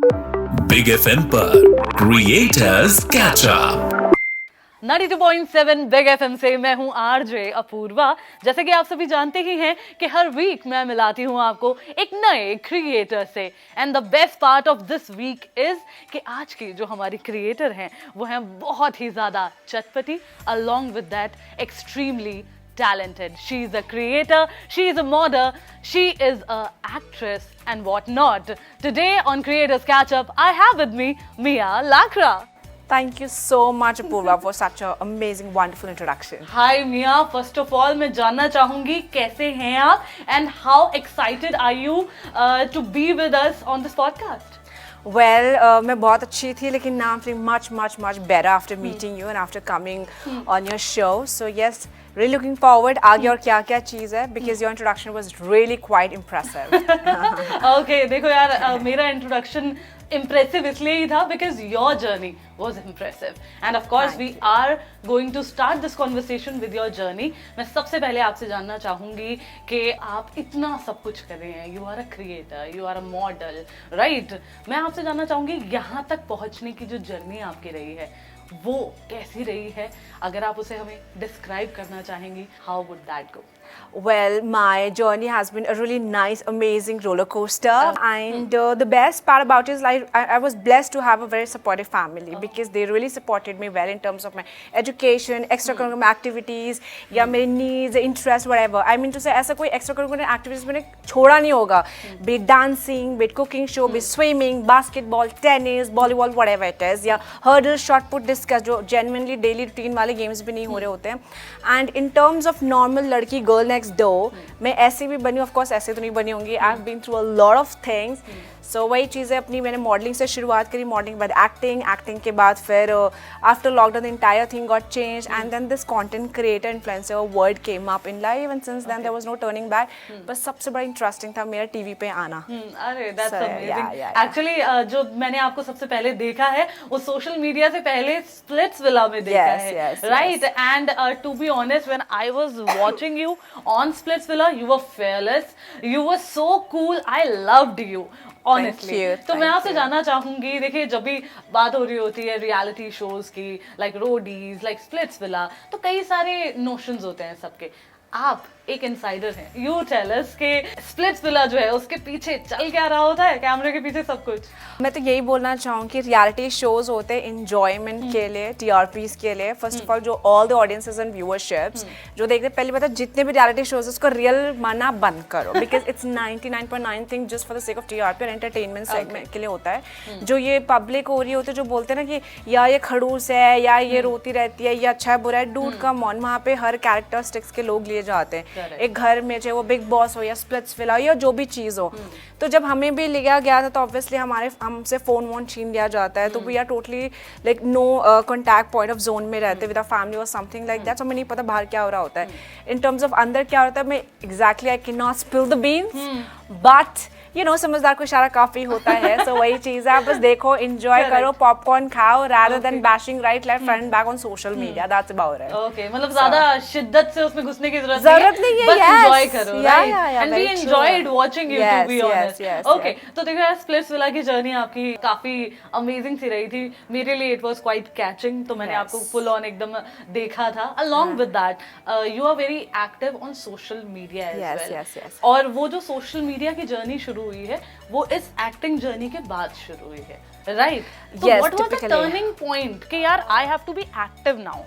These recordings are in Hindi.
बिग एफएम पर creators catch up 92.7 big FM से मैं हूं आरजे अपूर्वा। जैसे कि आप सभी जानते ही हैं कि हर वीक मैं मिलाती हूं आपको एक नए क्रिएटर से। And the best part of this week is कि आज की जो हमारी क्रिएटर हैं वो हैं बहुत ही ज़्यादा चटपटी, along with that extremely talented. She is a creator, she is a model, she is a actress and what not. Today on Creators Catch Up, I have with me Mia Lakra. Thank you so much, Apurva, for such an amazing, wonderful introduction. Hi Mia, first of all मैं जानना चाहूंगी कैसे हैं आप and how excited are you to be with us on this podcast? Well, मैं बहुत अच्छी थी, लेकिन now I'm feeling much better after meeting you and after coming on your show. So yes, really looking forward. आगे और क्या चीज़ है? Because your introduction was really quite impressive. Okay, देखो यार मेरा introduction impressive इसलिए ही था because your journey was impressive and of course we are going to start this conversation with your journey. मैं सबसे पहले आपसे जानना चाहूंगी कि आप इतना सब कुछ कर रहे हैं, you are a creator, you are a model, right? मैं आपसे जानना चाहूंगी यहाँ तक पहुँचने की जो जर्नी आपकी रही है वो कैसी रही है? अगर आप उसे हमें डिस्क्राइब करना चाहेंगी, how would that go? Well, my journey has been a really nice, amazing roller coaster, and the best part about it is I was blessed to have a very supportive family because they really supported me well in terms of my education, extracurricular activities, या मेरे needs, interests, whatever. I mean to say ऐसा कोई extracurricular activities मैंने छोड़ा नहीं होगा. Be it dancing, be it cooking show, be it swimming, basketball, tennis, volleyball, whatever it is, या hurdle, shot put, discus जो genuinely daily routine वाले games भी नहीं हो रहे होते हैं. And in terms of normal लड़की girl next door, मैं ऐसे भी बनी, of course ऐसे तो नहीं बनी होंगी. I've been through a lot of things. So वही चीज़ें अपनी मैंने मॉडलिंग से शुरुआत करी, मॉडलिंग के बाद एक्टिंग के बाद फिर after lockdown the entire thing got change and then this content creator influencer word came up in life and since then there was no turning back. बस सबसे बड़ा इंटरेस्टिंग था मेरा टीवी पे आना. अरे दैट्स अमेजिंग. एक्चुअली जो मैंने आपको सबसे पहले देखा है वो सोशल मीडिया से पहले स्प्लिट्सविला में देखा है, right? And to be honest when I was watching you on Splitsvilla you were fearless, you were so cool, I loved you honestly. तो मैं आपसे जानना चाहूंगी, देखिए जब भी बात हो रही होती है रियलिटी शोज की, लाइक रोडीज, लाइक स्प्लिट्सविला, तो कई सारे नोशंस होते हैं सबके. आप एक इनसाइडर हैं, यू टेल अस के स्प्लिट्सविला जो है उसके पीछे चल क्या रहा होता है, कैमरे के पीछे सब कुछ. मैं तो यही बोलना चाहूँ कि रियलिटी शोज होते हैं इंजॉयमेंट के लिए, टीआरपीज के लिए. फर्स्ट ऑफ ऑल जो ऑल द ऑडियंसेस एंड व्यूअरशिप्स जो देखते हैं, पहले बता जितने भी रियलिटी शोज उसको रियल माना बंद करो because it's 99.9 thing just for the sake of TRP और एंटरटेनमेंट सेगमेंट के लिए होता है. जो ये पब्लिक हो रही होती है जो बोलते हैं ना कि या ये खड़ूस है या ये रोती रहती है या अच्छा है बुरा है, डूड कम ऑन. वहाँ पे हर कैरेक्टरिस्टिक्स के लोग लिए जाते हैं. एक घर में चाहे वो बिग बॉस हो या स्प्लिट्सविला या जो भी चीज़ हो. तो जब हमें भी लिया गया था तो ऑब्वियसली हमसे फोन वोन छीन लिया जाता है. तो we are totally like no contact point of zone में रहते विद अ फैमिली और समथिंग लाइक दैट. सो हमें नहीं पता बाहर क्या हो रहा होता है. इन टर्म्स ऑफ अंदर क्या होता है मैं exactly I can not spill the beans, but you know समझदार को इशारा काफी होता है. सो वही चीज है, आप बस देखो, एंजॉय करो, पॉपकॉर्न खाओ rather than bashing right left front back on social media. That's about it. Okay, मतलब ज्यादा शिद्दत से उसमें घुसने की जरूरत नहीं है, बस एंजॉय करो, right? And we enjoyed watching you, to be honest. Okay, तो देखो यार स्प्लिट्सविला की जर्नी आपकी काफी अमेजिंग सी रही थी. मेरे लिए it was quite catching, तो मैंने आपको full on एकदम देखा था. Along with that, you are very active on social media as well. Yes. और वो जो सोशल मीडिया की जर्नी शुरू हुई है वो इस एक्टिंग जर्नी के बाद शुरू हुई है, राइट? तो what was the turning point कि यार I have to be active now?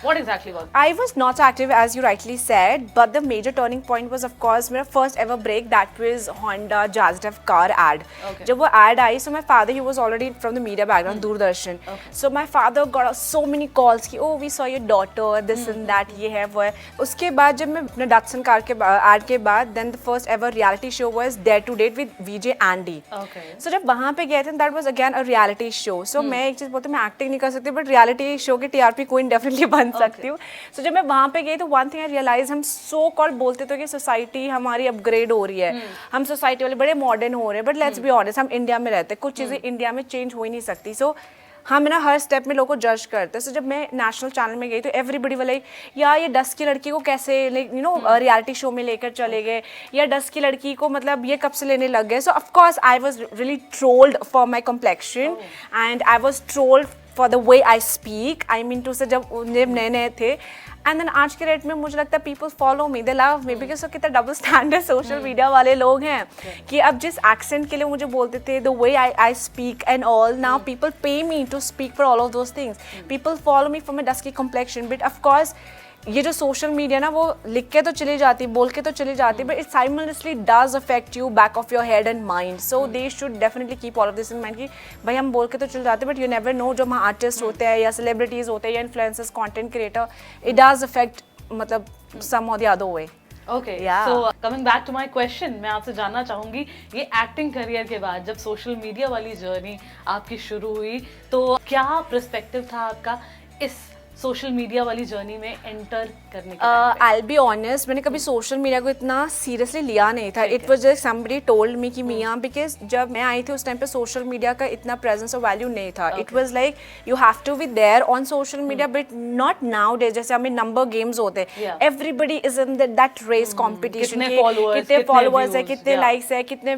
What exactly was it? I was not active as you rightly said, but the major turning point was of course मेरा first ever break. That was Honda Jazz car ad. Okay. जब वो ad I, so my father he was already from the media background, Doordarshan. Okay. So my father got so many calls कि oh we saw your daughter, this and that, ये है वो है. उसके बाद जब मैं अपने Datsun car के ad के बाद then the first ever reality show was Dare to Date with VJ Andy. Okay. So जब वहाँ पे गए थे that was again a reality show. So मैं एक चीज़ बोलती हूँ, मैं एक्टिंग नहीं कर सकती but reality show की TRP कोई डेफिनेटली बन सकती हूँ. सो जब मैं वहाँ पे गई तो वन थिंग आई रियलाइज, हम सो कॉल्ड बोलते थे कि सोसाइटी हमारी अपग्रेड हो रही है, हम सोसाइटी वाले बड़े मॉडर्न हो रहे हैं, बट लेट्स बी ऑनेस्ट हम इंडिया में रहते हैं, कुछ चीज़ें इंडिया में चेंज हो ही नहीं सकती. सो हम ना हर स्टेप में लोगों को जज करते हैं। सो जब मैं नेशनल चैनल में गई तो एवरीबडी वाला यार ये डस्ट की लड़की को कैसे रियलिटी शो में लेकर चले गए, या डस्ट की लड़की को मतलब ये कब से लेने लग गए। So of course I was really trolled for my complexion and I was trolled for the way I speak. I mean to say जब नए नए थे, एंड देन आज के डेट में मुझे लगता है people follow me, they love me, because कितना डबल स्टैंडर्ड सोशल मीडिया वाले लोग हैं कि अब जिस एक्सेंट के लिए मुझे बोलते थे, the way I speak and all, now people pay me to speak for all of those things. People follow me for my dusky complexion, but of course ये जो सोशल मीडिया ना वो लिख के तो चली जाती, बोल के तो चली जाती, but it simultaneously does affect you back of your head and mind. So they should definitely keep all of this in mind कि भाई हम बोल के तो चले जाते, बट यू नेवर नो जो वहाँ आर्टिस्ट होते हैं या सेलिब्रिटीज होते हैं या influencers, content creator, it does affect मतलब सम और the other way. Okay, so coming back to my question, मैं आपसे जानना चाहूंगी ये एक्टिंग करियर के बाद जब सोशल मीडिया वाली जर्नी आपकी शुरू हुई तो क्या पर्सपेक्टिव था आपका इस सोशल मीडिया वाली जर्नी में एंटर करने के टाइम पे? I'll be honest, मैंने कभी सोशल मीडिया को इतना सीरियसली लिया नहीं था। It was just somebody told me कि मियाँ, बिकॉज जब मैं आई थी उस टाइम पे सोशल मीडिया का इतना प्रेजेंस और वैल्यू नहीं था। It was like you have to be there on social media, but not nowadays जैसे हमें नंबर गेम्स होते हैं, everybody is in that race competition, कितने फॉलोअर्स है, कितने लाइक्स है, कितने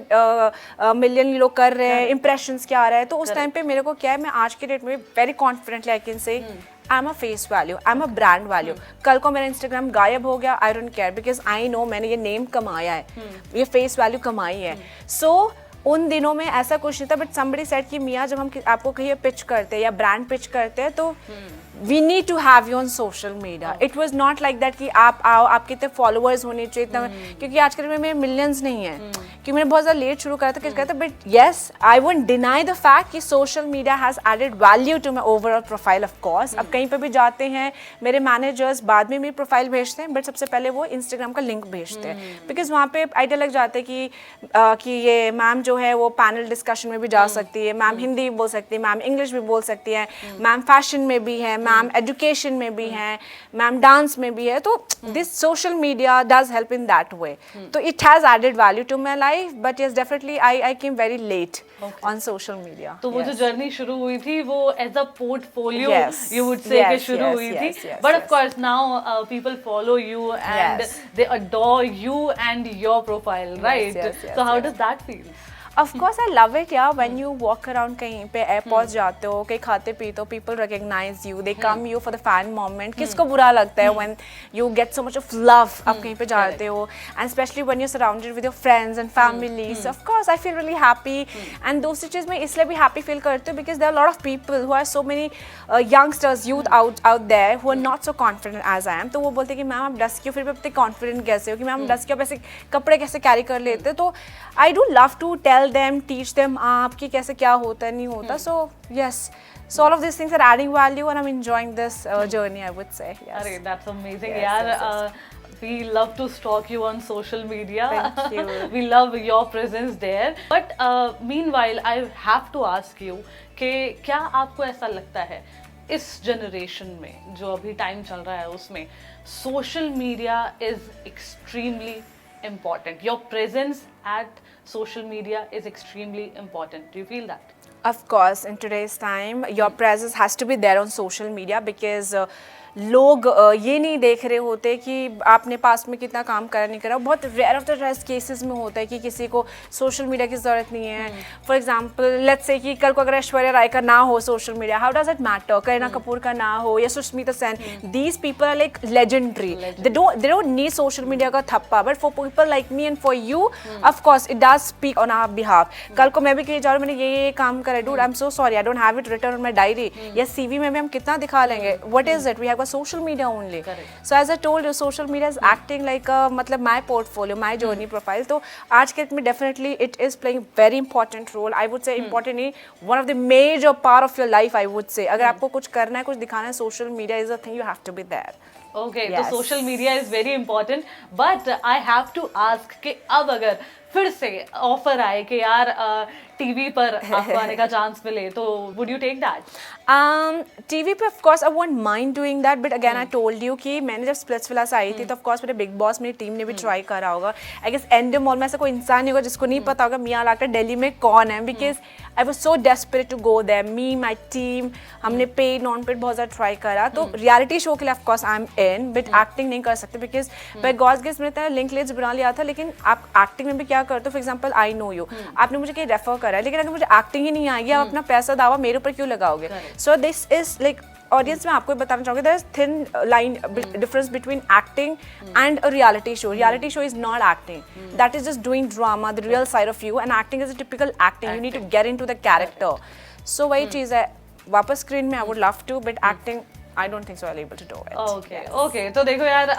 मिलियन लोग कर रहे हैं, इंप्रेशंस क्या आ रहा है। तो उस टाइम पे मेरे को क्या है, मैं आज के डेट में very confidently I can say I am a face value, I am a brand value. कल को मेरा इंस्टाग्राम गायब हो गया, I don't care, because I know मैंने ये नेम कमाया है, ये फेस वैल्यू कमाई है। सो उन दिनों में ऐसा कुछ नहीं था, बट समबडी सेड कि मियाँ जब हम आपको कहीं पिच करते हैं या ब्रांड पिच करते हैं तो we need to have you on social media. It was not like that कि आप आओ, आपके इतने फॉलोअर्स होने चाहिए इतना, क्योंकि आजकल में मेरे मिलियंस नहीं है, क्योंकि मैंने बहुत ज़्यादा लेट शुरू करा था किस कहता, but yes I won't deny the fact कि social media has added value to my overall profile. Of course अब कहीं पर भी जाते हैं मेरे मैनेजर्स बाद में मेरी प्रोफाइल भेजते हैं, बट सबसे पहले वो इंस्टाग्राम का लिंक भेजते हैं, बिकॉज वहाँ पे आइडिया लग जाता है कि ये मैम जो है वो पैनल डिस्कशन में भी जा सकती है, मैम हिंदी भी बोल सकती है, मैम इंग्लिश भी बोल सकती है, मैम फैशन में भी है, मैम एजुकेशन में भी है, मैम डांस में भी है। तो this social media does help in that way, तो it has added value to my life, but yes definitely I came very late on social media. तो वो जो जर्नी शुरू हुई थी वो as a portfolio you would say के शुरू हुई थी, but of course now people follow you and they adore you and your profile, right? So how does that feel? Of course I love it, yeah. When you walk around कहीं पे एयरपोर्ट जाते हो, कहीं खाते पीते हो, people recognize you, they come you for the fan moment. किसको बुरा लगता है when you get so much of love आप कहीं पे जाते हो, and especially when you're surrounded with your friends and family. So of course I feel really happy, and दूसरी चीज़ मैं इसलिए भी happy feel करती हूँ because there are a lot of people who are so many youngsters, youth out there who are not so confident as I am. तो वो बोलते हैं कि मैम आप डस्ट क्यों फिर भी इतने confident कैसे हो, कि मैम डस्ट क्यों ऐसे कपड़े कैसे कैरी कर लेते हो। तो I do love to tell them, teach them आपकी कैसे क्या होता है नहीं होता। So yes, so all of these things are adding value and I'm enjoying this journey, I would say. Yes. अरे that's amazing, Yes, यार। yes. We love to stalk you on social media. Thank you. We love your presence there. But meanwhile, I have to ask you कि क्या आपको ऐसा लगता है इस जनरेशन में जो अभी टाइम चल रहा है उसमें social media is extremely important, your presence at social media is extremely important, do you feel that? Of course, in today's time, your presence has to be there on social media because लोग ये नहीं देख रहे होते कि आपने पास में कितना काम करा नहीं करा। बहुत rare of the rest cases में होता है कि किसी को सोशल मीडिया की ज़रूरत नहीं है। फॉर एग्जांपल लेट्स से कि कल को अगर ऐश्वर्या राय का ना हो social media, how does it matter? Kareena Kapoor का ना हो या Sushmita Sen, these people are like legendary, they don't need social media का थप्पा, but for people like me and for you of course it does speak on our behalf. कल को मैं भी कहीं जा रहा हूँ, मैंने ये काम करा, dude I am so sorry I don't have it written on my diary, या CV में भी हम कितना दिखा लेंगे, what is it, we have social media only. Correct. So as I told you, social media is acting like a मतलब my portfolio, my journey profile. तो आज के में definitely it is playing very important role. I would say important in one of the major part of your life. I would say अगर आपको कुछ करना है, कुछ दिखाना है, social media is a thing you have to be there. Okay, yes. तो social media is very important, but I have to ask कि अब अगर फिर से ऑफर आए कि यार टीवी पर आपको आने का चांस मिले तो would you take that? TV पे of course I won't mind doing that, but again I told you कि मैंने जब स्प्लिट्सविला से आई थी तो ऑफ कोर्स मेरे बिग बॉस मेरी टीम ने भी ट्राई करा होगा. आई गेस एंडम मॉल में ऐसा कोई इंसान नहीं होगा जिसको नहीं पता होगा मियां लाकर दिल्ली में कौन है, because I was so desperate to go there. Me my team, हमने पेड नॉन पेड बहुत ज़्यादा ट्राई करा. तो रियलिटी शो के लिए of course I am in, but acting नहीं कर सकते बिकॉज बाय गॉड्स ग्रेस मैंने लिंक लेट्स बना लिया था. लेकिन आप एक्टिंग में भी क्या करते हो? For example I know you, आपने मुझे कहीं रेफर करा है, लेकिन अगर मुझे एक्टिंग ही नहीं आएगी, आप अपना पैसा दावा मेरे ऊपर क्यों लगाओगे? So this is like audience में आपको बताना चाहूँगी there is thin line difference between acting and a reality show. Reality show is not acting, that is just doing drama, the real side of you, and acting is a typical acting. You need to get into the character. So वही चीज़ है. वापस स्क्रीन में I would love to, but acting I don't think so I'll able to do it. Okay. तो देखो यार,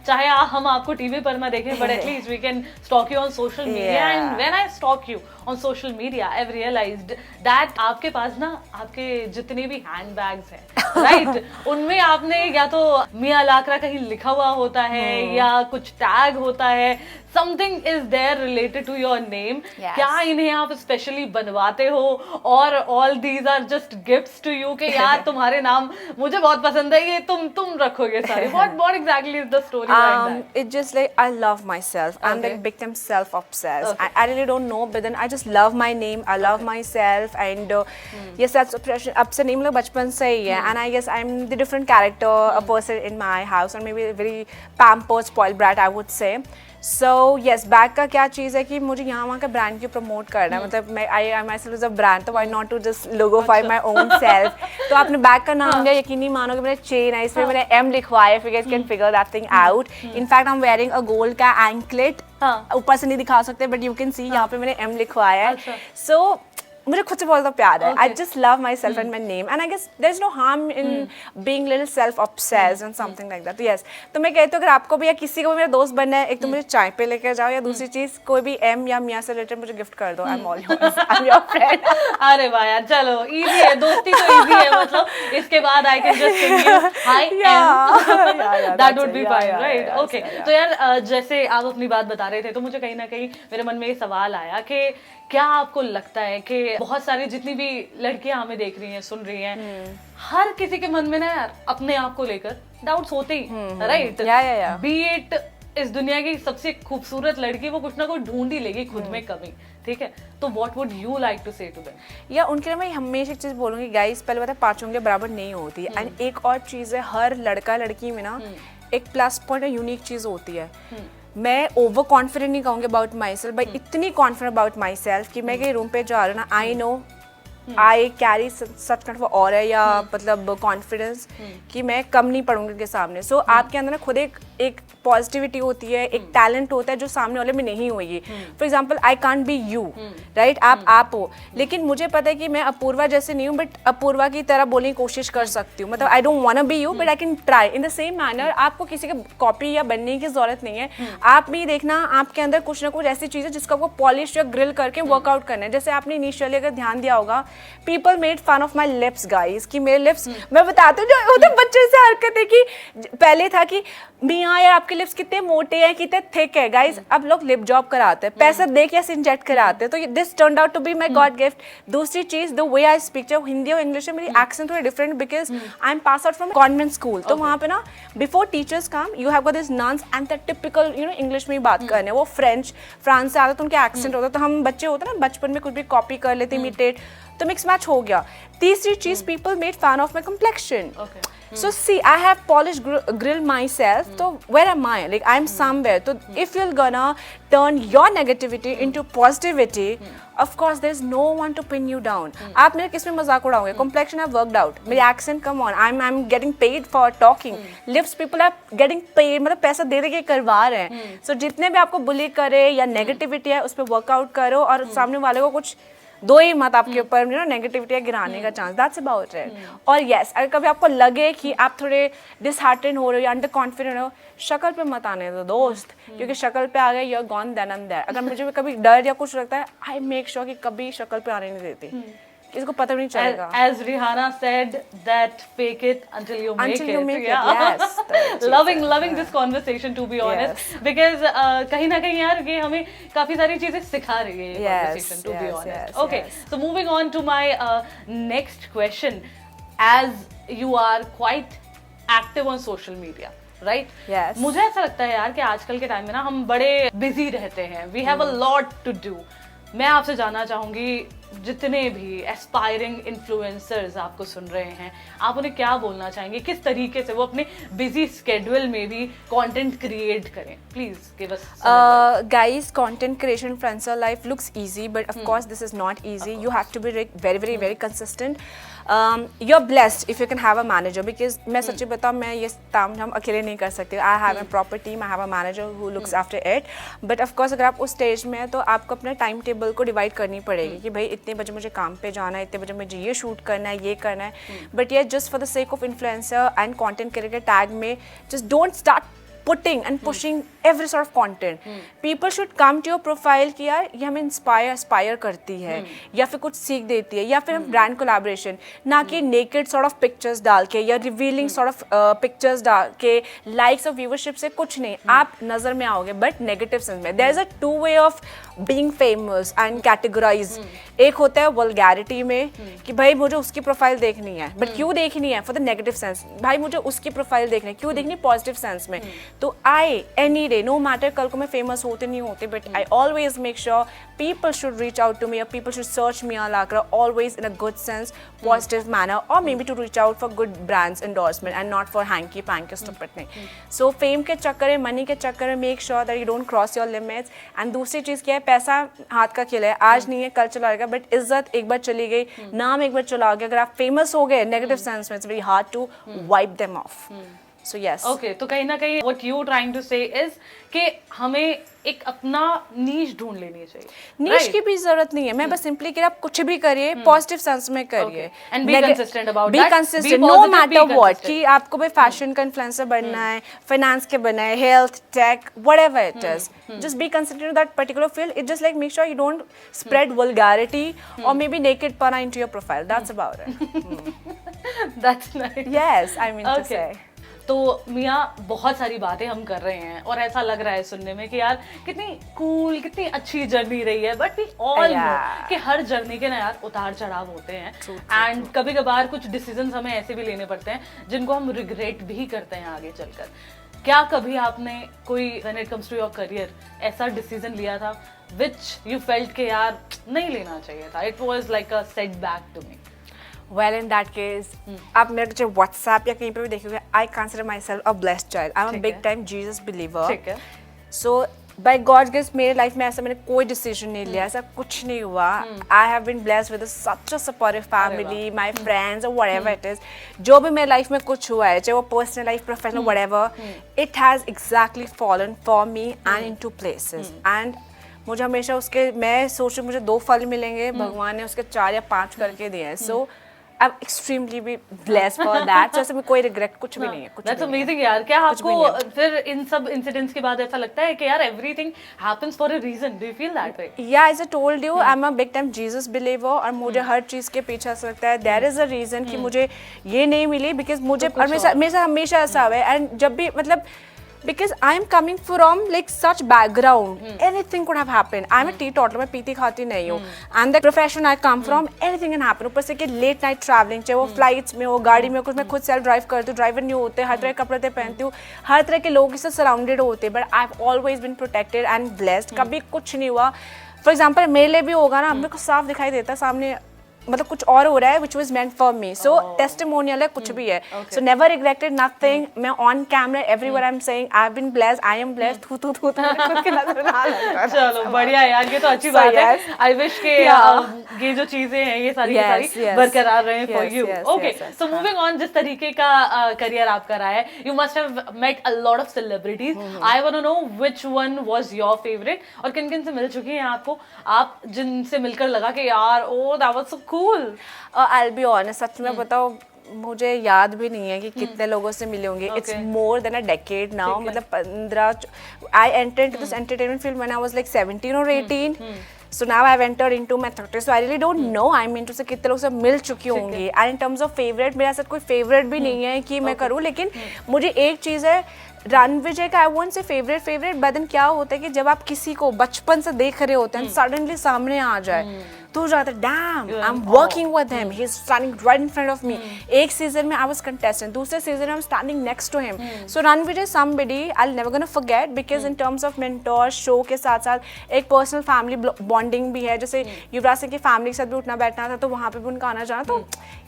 चाहे हम आपको टीवी पर ना देखें, but at least we can stalk you on social media. And when I stalk you on social media, I've realized that आपके पास ना आपके जितने भी हैंड बैग्स हैं, right? उनमें आपने या तो मियां लाकरा कहीं लिखा हुआ होता है या कुछ टैग होता है. Something is there related to your name. Yes. क्या इन्हें आप स्पेशली बनवाते हो और all these are just gifts to you कि यार तुम्हारे नाम मुझे बहुत पसंद है, ये तुम रखोगे सारे. What exactly is the story behind that? It's just like I love myself. I'm like become self-obsessed. I really don't know, but then I just love my name. I love myself, and yes, that's अब से नहीं, मतलब बचपन से ही है. And I guess I'm the different character, a person in my house, or maybe a very pampered, spoiled brat, I would say. So yes, bag का क्या चीज़ है कि मुझे यहाँ वहाँ का ब्रांड को प्रमोट करना है. मतलब मैं I myself is a brand, तो why not to just logofy my own self. तो आपने बैग का नाम लिया, यकीन नहीं मानोगे, मेरा चेन है, इसमें मैंने एम लिखवाया. If you guys can figure that thing out. In fact I am wearing a gold का एंकलेट. ऊपर से नहीं दिखा सकते, बट यू कैन सी यहाँ पे मैंने एम लिखवाया है. सो मुझे खुद से बहुत ज़्यादा प्यार है. I just love myself and my name, and I guess there is no harm in being little self obsessed and something like that. Yes, तो मैं कहती हूँ अगर आपको भी या किसी को भी मेरा दोस्त बनना है, एक तो मुझे चाय पे लेकर जाओ, या दूसरी चीज़ कोई भी एम या मियाँ से रिलेटेड मुझे गिफ्ट कर दो. I am all yours, I am your friend. अरे वाह यार, चलो इजी है, दोस्ती तो इजी है. मतलब इसके बाद I can just sing you hi am, that would be fine, right? Okay. तो यार जैसे आप अपनी बात बता रहे थे, तो मुझे कहीं ना कहीं मेरे मन में ये सवाल आया कि क्या आपको लगता है कि बहुत सारी जितनी भी लड़कियां हमें देख रही हैं, सुन रही हैं, हर किसी के मन में ना यार अपने आप को लेकर डाउट्स होते ही, राइट? बी इट इस दुनिया की सबसे खूबसूरत लड़की, वो कुछ ना कुछ ढूंढ ही लेगी खुद में कमी, ठीक है? तो what would you like to say to them? या उनके लिए मैं हमेशा एक चीज़ बोलूँगी, गाइस, पहले बात है, पाँच उंगलियां बराबर नहीं होती. एंड एक और चीज़ है, हर लड़का लड़की में ना एक प्लस पॉइंट और यूनिक चीज़ होती है. मैं ओवर कॉन्फिडेंट नहीं कहूँगी अबाउट माई सेल्फ, बट इतनी कॉन्फिडेंट अबाउट माई सेल्फ कि मैं कहीं रूम पे जा रहा हूँ ना, I know I carry such kind of aura, या मतलब कॉन्फिडेंस कि मैं कम नहीं पड़ूंगी उनके सामने. सो आपके अंदर ना खुद एक पॉजिटिविटी होती है, एक टैलेंट होता है जो सामने वाले में नहीं होगी. For example, I can't be you, right? आप हो, लेकिन मुझे पता है कि मैं अपूर्वा जैसे नहीं हूँ, बट अपूर्वा की तरह बोलने की कोशिश कर सकती हूँ. मतलब I don't want to be you, but I can try. In the same manner आपको किसी का कॉपी या बनने की जरूरत नहीं है. आप भी देखना, आपके अंदर कुछ ना कुछ ऐसी चीज़ है जिसको आपको पॉलिश या ग्रिल करके वर्कआउट करना है. जैसे आपने इनिशियली अगर ध्यान दिया होगा, people made fun of my lips, guys, कि मेरे लिप्स, मैं बताती हूँ जो होते बच्चे से हरकत है कि पहले था कि मियाँ यार आपके लिप्स कितने मोटे हैं, कितने थिक है. गाइज अब लोग लिप जॉब कराते हैं, पैसा दे के ऐसे इंजेक्ट कराते हैं. तो this turned out to be my God gift. दूसरी चीज, द वे आई स्पीक, जब हिंदी और इंग्लिश में मेरी एक्सेंट थोड़ी different, because I am pass out from convent school. तो वहाँ पे ना before teachers come you have got this nuance and the typical English में ही बात करने. वो फ्रांस से आते तो उनके एक्सेंट होता. तो हम बच्चे होते ना, बचपन में कुछ भी कॉपी कर लेते, इमिटेट, तो मिक्स मैच हो गया. तीसरी चीज, people made fun of my complexion. So see, I have polished grill myself. So where am I? Like I'm somewhere. So if you're gonna turn your negativity into positivity, of course there's no one to pin you down. आप मेरे किस में मजाक उड़ाओगे? Complexion I've worked out. मेरी accent, come on. I'm getting paid for talking. Lips people are getting paid. मतलब पैसा दे दे के करवा रहे हैं. So जितने भी आपको बुली करे या नेगेटिविटी है, उस पर वर्कआउट करो और सामने वाले को कुछ दो ही मत आपके ऊपर नेगेटिविटी गिराने का चांस. That's about it. और यस, अगर कभी आपको लगे कि आप थोड़े डिसहार्टेंड हो रहे हो या अंडर कॉन्फिडेंट हो, शक्ल पे मत आने दो दोस्त, क्योंकि शक्ल पे आ गए, you are gone then and there. अगर मुझे भी कभी डर या कुछ लगता है, आई मेक श्योर कि कभी शक्ल पे आने नहीं देती. किसी को पता भी नहीं चलेगा। As Rihanna said, that fake it until you make Until you it. make it, Yeah. yes. Loving this conversation, to be honest, because कहीं ना कहीं यार ये हमें काफी सारी चीजें सिखा रही है ये conversation, to be honest. Okay, so moving on to my next question, as you are quite active on social media. Right Yes. मुझे ऐसा लगता है यार कि आजकल के टाइम में ना हम बड़े बिजी रहते हैं, we have a lot to do. मैं आपसे जानना चाहूंगी, जितने भी एस्पायरिंग इन्फ्लुएंसर्स आपको सुन रहे हैं, आप उन्हें क्या बोलना चाहेंगे, किस तरीके से वो अपने बिजी स्केड्यूल में भी कंटेंट क्रिएट करें? Please give us. Guys, content creation influencer life looks easy, but of course this is not easy. You have to be very consistent. You're blessed if you can have a manager, because मैं सच्ची बताऊँ, मैं ये काम हम अकेले नहीं कर सकते। I have a proper team, I have a manager who looks after it. But of course अगर आप उस स्टेज में हैं तो आपको अपने टाइम टेबल को डिवाइड करनी पड़ेगी कि भाई इतने बजे मुझे काम पे जाना है, इतने बजे मुझे ये शूट करना है, ये करना है। बट ये just for the sake of influencer and content creator tag में just don't start putting and pushing every sort of content. People should come to your profile कि यार ये हमें inspire करती है, या फिर कुछ सीख देती है, या फिर हम brand collaboration, ना कि naked sort of pictures डाल के या revealing sort of pictures डाल के likes और viewership से कुछ नहीं आप नजर में आओगे, but negative sense में। There is a two way of being famous and categorized. एक होता है vulgarity में कि भाई मुझे उसकी प्रोफाइल देखनी है, but क्यों देखनी है? For the negative sense, भाई मुझे उसकी प्रोफाइल देखनी है, क्यों देखनी? पॉजिटिव सेंस में। तो I any day, no matter कल को मैं फेमस होते नहीं होते, but I always make sure people should reach out to me, or people should search me on Lakra, always in a good sense, positive manner, or maybe to reach out for good brands endorsement and not for hanky panky stupid thing. So fame के चक्कर में, money के चक्कर में, make sure that you don't cross your limits. And दूसरी चीज़ क्या है, पैसा हाथ का खेल है, आज नहीं है कल चला जाएगा, but इज्जत एक बार चली गई, नाम एक बार चला गया, अगर आप फेमस हो गए negative sense में, it's very hard to wipe them off. So yes. Okay, तो कहीं ना कहीं what you trying to say is कि हमें एक अपना नीश ढूंढ लेनी चाहिए। नीश की भी जरूरत नहीं है, मैं बस सिंपली कि आप कुछ भी करिए, पॉजिटिव सेंस में करिए, and be consistent about that, be consistent no matter what, कि आपको भी फैशन का इन्फ्लुएंसर बनना है, फाइनेंस के बनना है, health, tech, whatever it is, just be consistent in that particular field. It just like make sure you don't spread vulgarity or maybe naked pana into your profile. That's about it. That's nice. Yes, I mean to say. तो मियाँ बहुत सारी बातें हम कर रहे हैं और ऐसा लग रहा है सुनने में कि यार कितनी कूल, कितनी अच्छी जर्नी रही है, बट वी ऑल नो कि हर जर्नी के ना यार उतार चढ़ाव होते हैं, एंड कभी कभार कुछ डिसीजंस हमें ऐसे भी लेने पड़ते हैं जिनको हम रिग्रेट भी करते हैं आगे चलकर. क्या कभी आपने कोई when it comes to your career ऐसा डिसीजन लिया था विच यू फेल्ट के यार नहीं लेना चाहिए था, it was like a setback to me? Well, in that case, आप मेरे को WhatsApp या कहीं पे भी देखोगे, I consider myself a blessed child. I'm a big time Jesus believer. ठीक है. So by God's grace, मेरे लाइफ में ऐसा मैंने कोई डिसीजन नहीं लिया, ऐसा कुछ नहीं हुआ. I have been blessed with such a supportive family, my friends or whatever it is. जो भी मेरे लाइफ में कुछ हुआ है, चाहे वो personal life, professional, whatever, it has exactly fallen for me and into places. And मुझे हमेशा उसके, मैं सोचूं मुझे 2 फल मिलेंगे, भगवान ने उसके 4 या 5 करके दिए हैं. So I'm extremely blessed for that. So ऐसे में कोई regret कुछ भी नहीं है. That's amazing यार. क्या आपको फिर इन सब incidents के बाद ऐसा लगता है कि यार everything happens for a reason? Do you feel that way? Yeah, as I told you, I'm a big time Jesus believer और मुझे हर चीज़ के पीछे ऐसा लगता है there is a reason कि मुझे ये नहीं मिली, because मुझे और मेरे साथ हमेशा ऐसा हुआ है, and जब भी मतलब because I'm coming from like such background, anything could have happened. I'm a teetotaler, मैं पीती खाती नहीं हूँ, and the profession I come from, anything can happen. ऊपर से कि late night traveling, चाहे वो flights में हो, गाड़ी में, कुछ मैं खुद सेल्फ ड्राइव करती हूँ, ड्राइवर नहीं होते, हर तरह के कपड़े पहनती हूँ, हर तरह के लोगों से सराउंडेड होते हैं, but I've always been protected and blessed. कभी कुछ नहीं हुआ. For example, मेरे लिए भी होगा ना, मेरे को साफ दिखाई देता है सामने मतलब कुछ और हो रहा है which was meant for me. So testimonial है, कुछ भी है. So never regretted nothing. मैं on camera everywhere I'm saying I've been blessed, I am blessed. थू खुद के नजर ना लगा. चलो बढ़िया यार, ये तो अच्छी बात है. I wish के ये जो चीजें हैं ये सारी बरकरार रहे for you. Okay, so moving on, जिस तरीके का करियर आपका रहा है, you must have met a lot of celebrities. I want to know which one was your favorite और किन किन से मिल चुकी हैं आपको, आप जिनसे मिलकर लगा कि यार oh that was so cool. I'll be honest, सच में बताओ मुझे याद भी नहीं है कि कितने लोगों से मिले होंगे. It's more than a decade now. मतलब 15 I entered into this entertainment field when I was like 17 or 18. So now I have entered into my 30s, so I really don't know I mean to say कितने लोग से मिल चुकी होंगी। And in terms of favourite, मेरे साथ कोई फेवरेट भी नहीं है कि मैं करूँ, लेकिन मुझे एक चीज़ है, रणविजय का I won't say favourite but then क्या होता है कि जब आप किसी को बचपन से देख रहे होते हैं सडनली सामने आ जाए तो जाता है damn I am working with him, he is standing right in front of me. एक सीजन में आई वाज कंटेस्टेंट, दूसरे सीजन में I am standing next to him. So Ranvijay somebody I will never gonna forget, because in terms of mentor show के साथ साथ एक पर्सनल फैमिली बॉन्डिंग भी है। जैसे युवराज सिंह की फैमिली के साथ भी उठना बैठना था तो वहाँ पे भी उनका आना जाना, तो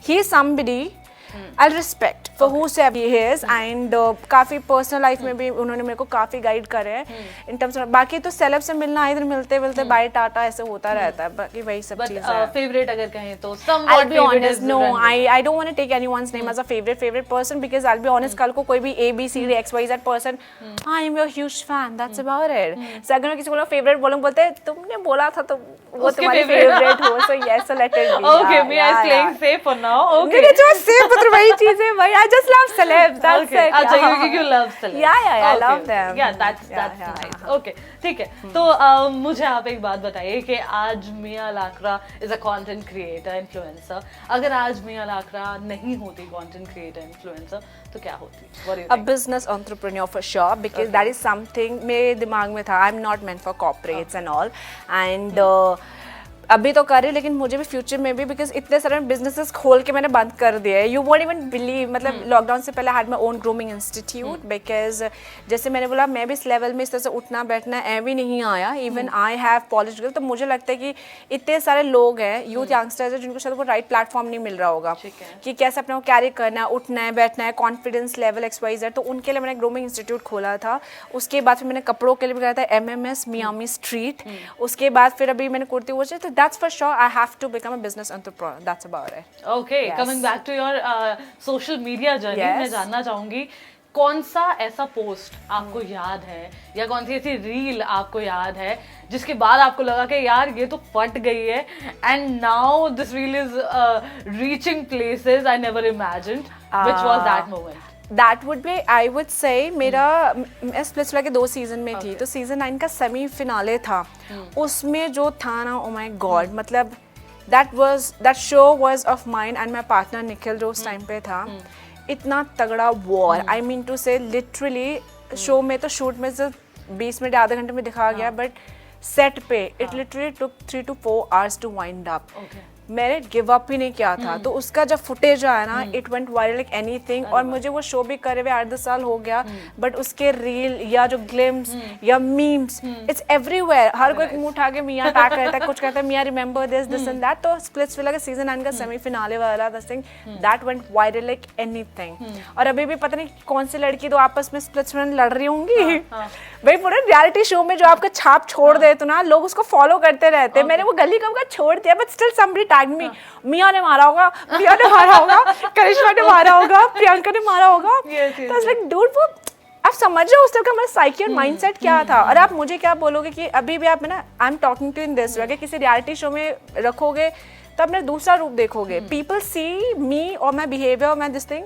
he is somebody I'll respect for whosoever he is, and काफ़ी पर्सनल लाइफ में भी उन्होंने मेरे को काफ़ी गाइड करे हैं इन टर्म्स ऑफ। बाकी तो सेलेब से मिलना इधर मिलते बाय टाटा ऐसे होता रहता है, बाकी वही सब चीज़ है। फेवरेट अगर कहें तो I'll be honest, no, I don't want to take anyone's name as a favorite person, because I'll be honest, कल को कोई भी ABCD XYZ person, I am your huge fan, that's about it. So अगर मैं किसी को फेवरेट बोलूँ, बोलते तुमने बोला था तो वो तुम्हारी फेवरेट हो, so yes, so let it be. Okay, me is playing safe for now. Okay. मेरे जो safe वही चीज है भाई, I just love celebs, that's Okay. it. अच्छा, you love celebs. Yeah, I Okay. love them. Yeah, that's nice. Okay, ठीक है। तो मुझे आप एक बात बताइए कि आज Mia Lakra is a content creator influencer, अगर आज मिया लाकरा नहीं होती कंटेंट क्रिएटर इन्फ्लुएंसर तो क्या होती? What do you A think? business entrepreneur for sure, because that is something मेरे दिमाग में था, I'm not meant for corporates and all, and अभी तो कर रही, लेकिन मुझे भी फ्यूचर में भी, बिकॉज इतने सारे बिजनेसेस खोल के मैंने बंद कर दिए हैं। यू वोंट इवन बिलीव, मतलब लॉकडाउन से पहले had my own grooming institute, because जैसे मैंने बोला मैं भी इस लेवल में इस तरह से उठना बैठना भी नहीं आया, even I have polish girl. तो मुझे लगता है कि इतने सारे लोग हैं, यूथ यंगस्टर्स हैं, जिनको शायद वो राइट प्लेटफॉर्म नहीं मिल रहा होगा कि कैसे अपने को कैरी करना है, उठना है, बैठना है, कॉन्फिडेंस लेवल XYZ। तो उनके लिए मैंने ग्रूमिंग इंस्टीट्यूट खोला था। उसके बाद फिर मैंने कपड़ों के लिए भी करा था MMS मियामी स्ट्रीट। उसके बाद फिर अभी मैंने कुर्ती वो, तो that's for sure I have to become a business entrepreneur, that's about it. Okay, coming back to your social media journey, मैं जानना चाहूंगी कौन सा ऐसा पोस्ट आपको याद है या कौन सी ऐसी रील आपको याद है जिसके बाद आपको लगा कि यार ये तो फट गई है, and now this reel is reaching places I never imagined, which was that moment? That would be, I would say, मेरा मैं स्प्लिट्सविला के 2 सीजन में थी, तो सीजन 9 का सेमी फिनाले था। उसमें जो था ना, ओ माय गॉड, मतलब that show was of mine and my partner Nikhil जो उस टाइम पे था, इतना तगड़ा वॉर, आई मीन टू से लिटरली शो में तो शूट में सिर्फ 20 मिनट आधे घंटे में दिखा गया, बट सेट पे it literally took 3 to 4 hours to wind up. मैंने गिव अप ही नहीं किया था। तो उसका जब फुटेज आया ना, it went viral like anything. और मुझे वो शो भी करे हुए 8-10 साल हो गया, बट उसके रील या जो ग्लिम्स या मीम्स, इट्स एवरीवेयर। हर कोई मुंह उठा के मियां टैग करता है, कुछ कहता है मियां रिमेंबर दिस एंड दैट। तो स्प्लिट्सविला का सीजन 9 का सेमी फिनाले वाला this thing that went viral like anything. और अभी भी पता नहीं कौन सी लड़की तो आपस में स्प्लिट्सविला में लड़ रही होंगी। भाई पूरे रियलिटी शो में जो आपका छाप छोड़ दे तो ना लोग उसको फॉलो करते रहते हैं। मैंने वो गली कम का छोड़ दिया, but still somebody tag me, Mia ने मारा होगा, प्रिया ने मारा होगा, करिश्मा ने मारा होगा, प्रियंका ने मारा होगा। तो इट्स लाइक डूड, वो आप समझ रहे हो उस तरह का हमारा साइकी और माइंडसेट क्या था। और आप मुझे क्या बोलोगे कि अभी भी आप ना, I am talking to in this way, किसी रियलिटी शो में रखोगे तो अपने दूसरा रूप देखोगे। पीपल सी मी और माई बिहेवियर और my this thing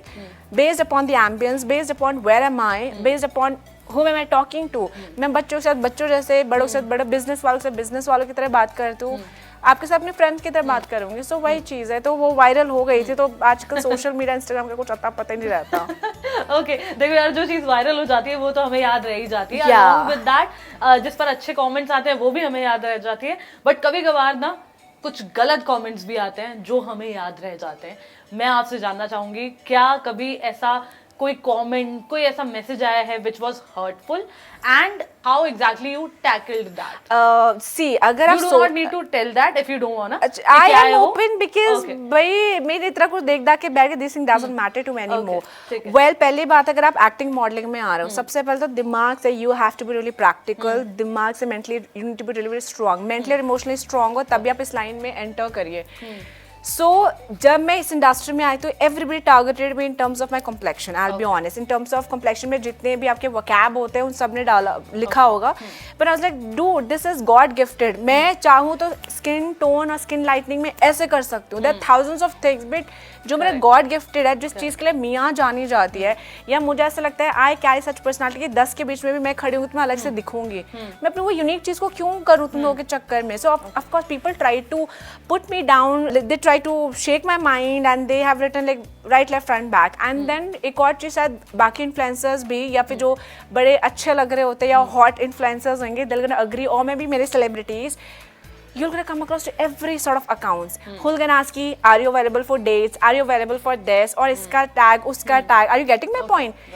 based upon the ambience, based upon where am I, based upon whom am I talking to। मैं बच्चों के साथ बच्चों जैसे, बड़ों के साथ बड़े, बिजनेस वालों से बिजनेस वालों की तरह बात करती हूँ, आपके साथ अपने फ्रेंड्स की तरह बात करूंगी। सो वही चीज़ है। तो वो वायरल हो गई थी, तो आजकल सोशल मीडिया इंस्टाग्राम का कुछ अता पता ही नहीं रहता। ओके, देखो यार, जो चीज वायरल हो जाती है वो तो हमें याद रह ही जाती है। Along with that, जिस पर अच्छे कमेंट्स आते हैं वो भी हमें याद रह जाती है, बट कभी कभार ना कुछ गलत कमेंट्स भी आते हैं जो हमें याद रह जाते हैं। मैं आपसे जानना चाहूंगी, क्या कभी ऐसा कोई कमेंट, कोई ऐसा मैसेज आया है which was hurtful and how exactly you tackled that? See, अगर आप you do not need to tell that if you don't wanna. I am open because भाई मेरी तरह कुछ देख दाख के बैठ के this thing doesn't matter to me anymore. Well, पहली बात, अगर आप एक्टिंग मॉडलिंग में आ रहे हो, सबसे पहले तो दिमाग से you have to be really practical, दिमाग से mentally you need to be really strong, mentally और emotionally strong हो, तभी आप इस लाइन में एंटर करिए। सो जब मैं इस इंडस्ट्री में आई तो everybody targeted me in terms of my complexion, I will be honest, in terms of complexion में जितने भी आपके वोकैब होते हैं उन सब ने डाला लिखा होगा, but I was like dude this is God gifted, मैं चाहूँ तो स्किन टोन और स्किन लाइटनिंग में ऐसे कर सकती हूँ, there are thousands of things, but जो मेरा गॉड गिफ्टेड है, जिस चीज़ के लिए मियाँ जानी जाती है, या मुझे ऐसा लगता है आई कैरी सच पर्सनालिटी कि 10 के बीच में भी मैं खड़ी हूँ तो मैं अलग से दिखूंगी, मैं अपनी वो यूनिक चीज़ को क्यों करूँ तुम लोगों के चक्कर में. So of course people try to put me down, they try to shake my mind and they have written like right left front back. And then एक और चीज़ शायद बाकी इन्फ्लुएंसर्स भी या फिर जो बड़े अच्छे लग रहे होते हैं या हॉट इन्फ्लुएंसर्स होंगे, दे विल अग्री, और मे बी मेरे celebrities, you're gonna come across to every sort of accounts. Who's gonna ask you, are you available for dates? Are you available for this? और इसका tag, उसका tag. Are you getting my point?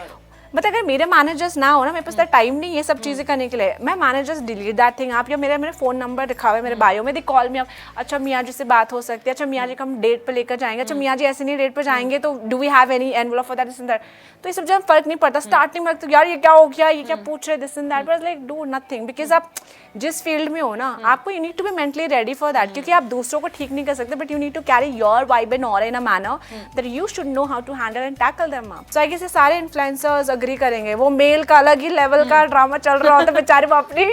मतलब अगर मेरे मैनेजर्स ना हो ना, मेरे पास टाइम नहीं ये सब चीज़ें करने के लिए, मैं मैनेजर्स डिलीट दैट थिंग. आप या मेरे फ़ोन नंबर दिखा हुआ है मेरे बायो में, दे कॉल मी, अच्छा मियाँ जी से बात हो सकती है, अच्छा मियाँ जी को हम डेट पे लेकर जाएंगे, अच्छा मियाँ जी ऐसे नहीं डेट पे जाएंगे तो do we have any envelope for that, this and that. तो ये सब जब फर्क नहीं पड़ता, स्टार्टिंग में लगता है यार ये क्या हो गया, ये क्या पूछ रहे, this and that, but like do nothing, because आप जिस फील्ड में हो ना, आपको you need to be mentally ready for that, क्योंकि आप दूसरों को ठीक नहीं कर सकते, but you need to carry your vibe and aura in a manner that you should know how to handle and tackle them up. So I guess ये सारे इन्फ्लुएंसर्स अग्री करेंगे, वो मेल का अलग ही लेवल का ड्रामा चल रहा होता है, बेचारे वो अपनी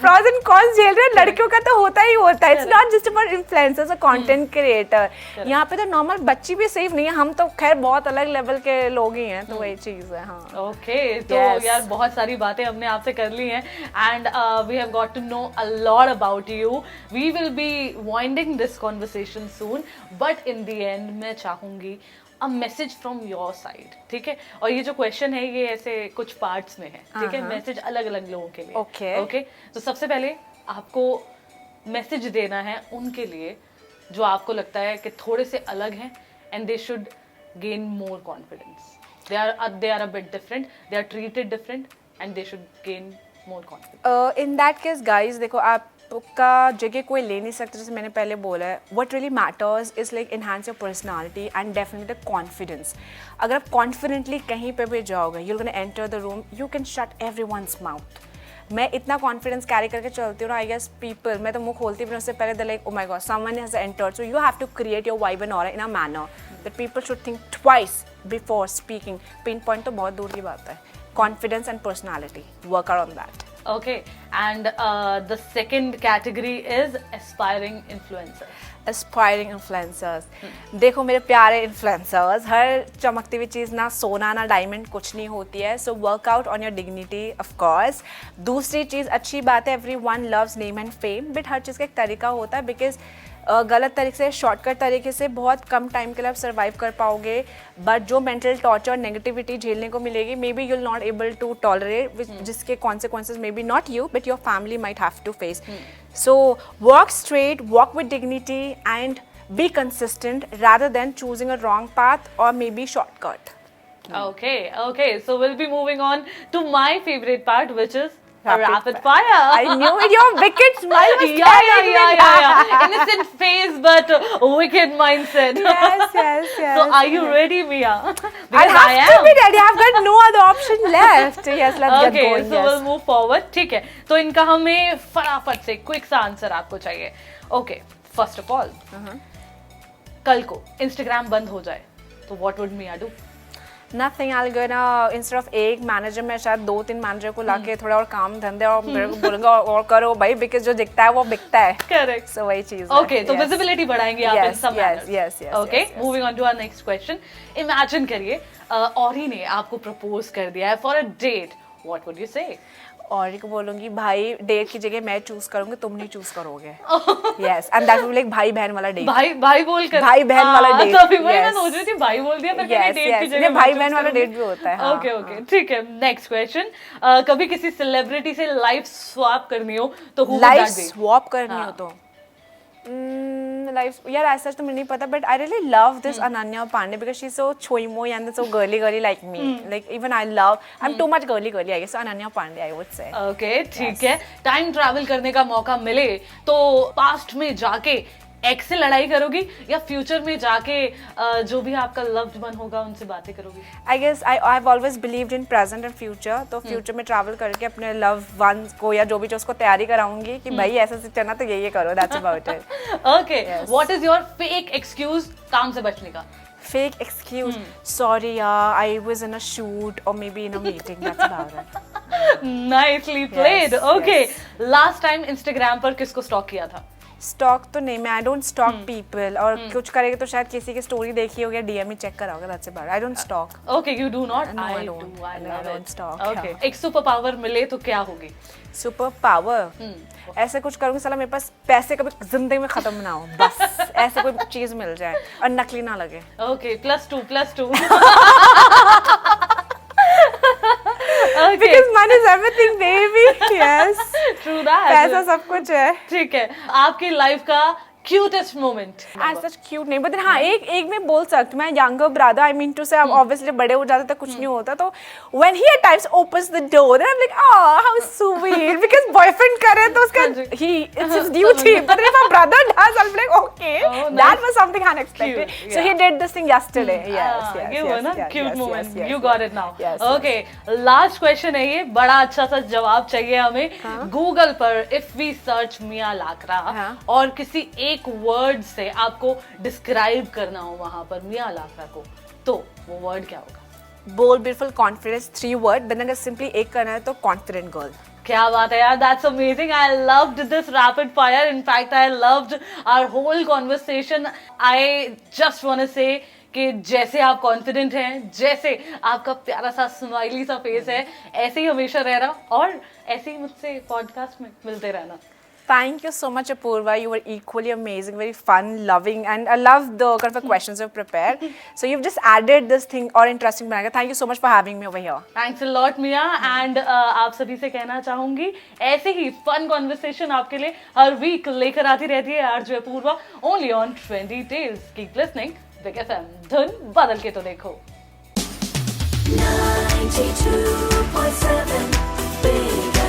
प्रॉस एंड कॉन्स झेल रहे हैं, लड़कियों का तो होता ही होता है, it's not just about influencers और कंटेंट क्रिएटर. यहाँ पे तो नॉर्मल बच्ची भी सेफ नहीं है, हम तो खैर बहुत अलग लेवल के लोग ही हैं, तो वही चीज़ है. हाँ, ओके, तो यार बहुत सारी बातें हमने आपसे कर ली हैं, and we have got to know a lot about you. We will be winding this conversation soon, but in the end मैं चाहूंगी a message from your side, ठीक है? और ये जो क्वेश्चन है ये ऐसे कुछ पार्ट्स में है, ठीक है? मैसेज अलग अलग लोगों के लिए. ओके, तो सबसे पहले आपको मैसेज देना है उनके लिए जो आपको लगता है कि थोड़े से अलग हैं and they should gain more confidence. they are a bit different, they are treated different and they should gain more confidence. In that case guys, देखो आपका जगह कोई ले नहीं सकता, जैसे मैंने पहले बोला है, what really matters is like enhance your personality and definitely the confidence. अगर आप confidently कहीं पे भी जाओगे, you're gonna enter the room, you can shut everyone's mouth. मैं इतना कॉन्फिडेंस कैरी करके चलती हूँ ना, आई गेस पीपल, मैं तो मुंह खोलती भी उससे पहले, they like oh my God someone has entered, so you have to create your vibe and aura in a manner that people should think twice before speaking. Pin point तो बहुत दूर की बात है. Confidence and personality, work on that. Okay, and the second category is aspiring influencers. Aspiring influencers. देखो मेरे प्यारे इन्फ्लुएंसर्स, हर चमकती हुई चीज़ ना सोना ना डायमंड कुछ नहीं होती है. So work out on your dignity of course. दूसरी चीज़, अच्छी बात है everyone loves name and fame, but हर चीज़ का एक तरीका होता है, बिकॉज गलत तरीके से, शॉर्टकट तरीके से बहुत कम टाइम के लिए आप सर्वाइव कर पाओगे, बट जो मेंटल टॉर्चर और नेगेटिविटी झेलने को मिलेगी, maybe you will not able to tolerate, जिसके consequences may be not you but your family might have to face. So walk straight, walk with dignity and be consistent rather than choosing a wrong path or maybe shortcut. Okay, so we'll be moving on to my favorite part, which is rapid fire. I knew it, your wicked smile was yeah. Innocent face but wicked mindset. Yes. So are you ready, Mia? I have to be ready. I've got no other option left. Yes, let's get going. So we'll move forward. ठीक है, तो इनका हमें फटाफट से क्विक सा आंसर आपको चाहिए. Okay, first of all, कल को Instagram बंद हो जाए तो what would Mia do? Nothing. I'll gonna instead of एक मैनेजर में शायद 2-3 मैनेजर को लाके थोड़ा और काम धंधे और मेरे को बोलूंगा और करो भाई, बिकॉज जो दिखता है वो बिकता है. करेक्ट. सो वही चीज. ओके, तो विजिबिलिटी बढ़ाएंगे आप इन सब manners. Yes. Okay, moving on to our next question. Imagine करिए औरी ने आपको प्रपोज कर दिया है for a date, what would you say? और को बोलूंगी भाई डेट की जगह मैं चूज करूंगी, तुम नहीं चूज करोगे. Yes, and that will like भाई बहन वाला डेट. भाई बोल कर भाई बहन वाला डेट. तभी मैं सोच रही थी भाई बोल दिया, पर कहीं डेट की जगह भाई बहन वाला डेट भी होता है. ओके, ठीक है. नेक्स्ट क्वेश्चन, कभी किसी सेलिब्रिटी से लाइफ स्वैप करनी हो तो who would life that be? Swap करनी हो तो लाइफ, यार ऐसा तो मुझे नहीं पता, but I really love this Ananya Pandey because she is so छोईमोई and so girly like me. Like even I am too much girly I guess. Ananya Pandey I would say. Okay, ठीक है. टाइम ट्रैवल करने का मौका मिले तो पास्ट में जाके एक्स से लड़ाई करोगी या फ्यूचर में जाके जो भी आपका लव्ड वन होगा उनसे बातें करोगी? I guess I have always believed in present and future, तो फ्यूचर में ट्रैवल करके अपने लव वन को या जो भी उसको तैयारी कराऊंगी कि भाई ऐसे से चलना तो ये करो, that's about it. Okay, what is your fake excuse काम से बचने का? Fake excuse, sorry I was in a shoot or maybe in a meeting, that's about it. Nicely played. Yes, Okay, yes. last time Instagram पर किसको स्टॉक किया था? स्टॉक तो नहीं, मैं आई डोंट स्टॉक पीपल, और कुछ करेंगे तो शायद किसी की स्टोरी देखी होगी, डीएम ही चेक करा होगा, that's about, I don't stock. Okay, you do not? No, I I don't. do. I No, I love don't it. stalk, Okay, yeah. एक सुपर पावर मिले तो क्या होगी? सुपर पावर, ऐसे कुछ करूँगी साला मेरे पास पैसे कभी जिंदगी में खत्म ना हो, बस ऐसे कोई चीज मिल जाए और नकली ना लगे। Okay, +2. Okay. Because money is everything, baby. Yes. True that. पैसा सब कुछ है। ठीक है, आपकी लाइफ का cutest moment? As such cute नहीं, but हाँ एक मैं बोल सकती हूँ, मैं younger brother, I mean to say, अब obviously बड़े हो जाते तो कुछ नहीं होता, तो when he at times opens the door, then I'm like, oh how sweet, because boyfriend करे तो उसका it's his duty, but if a brother does, I'm like okay, Oh, nice. that was something unexpected. Cute, So he yeah. did this thing yesterday. Yes, ये वो ना cute moment. You got it now. Yes. Okay, last question है ये, बड़ा अच्छा सा जवाब चाहिए हमें। Google पर if we search मिया लाकरा और किसी एक वर्ड से आपको डिस्क्राइब करना हो वहां पर मिया लाकरा को, तो वो वर्ड क्या होगा? Bold, beautiful, confidence, 3 word, but अगर simply एक करना है तो confident girl. क्या बात है यार, that's amazing. I loved this rapid fire. In fact, I loved our whole conversation. I just want to say कि जैसे आप कॉन्फिडेंट हैं, जैसे आपका प्यारा सा स्माइली सा फेस है, ऐसे ही हमेशा रहना और ऐसे ही मुझसे पॉडकास्ट में मिलते रहना। Thank you so much, Apurva. You were equally amazing, very fun, loving, and I love the kind of questions you've prepared. So you've just added this thing or interesting बनाकर. Thank you so much for having me over here. Thanks a lot, Mia. And आप सभी से कहना चाहूंगी, ऐसे ही fun conversation आपके लिए हर week लेकर आती रहती है RJ Apoorva, only on 20 Tales. Keep listening, Big FM. धुन बदल के तो देखो। 92.7 Big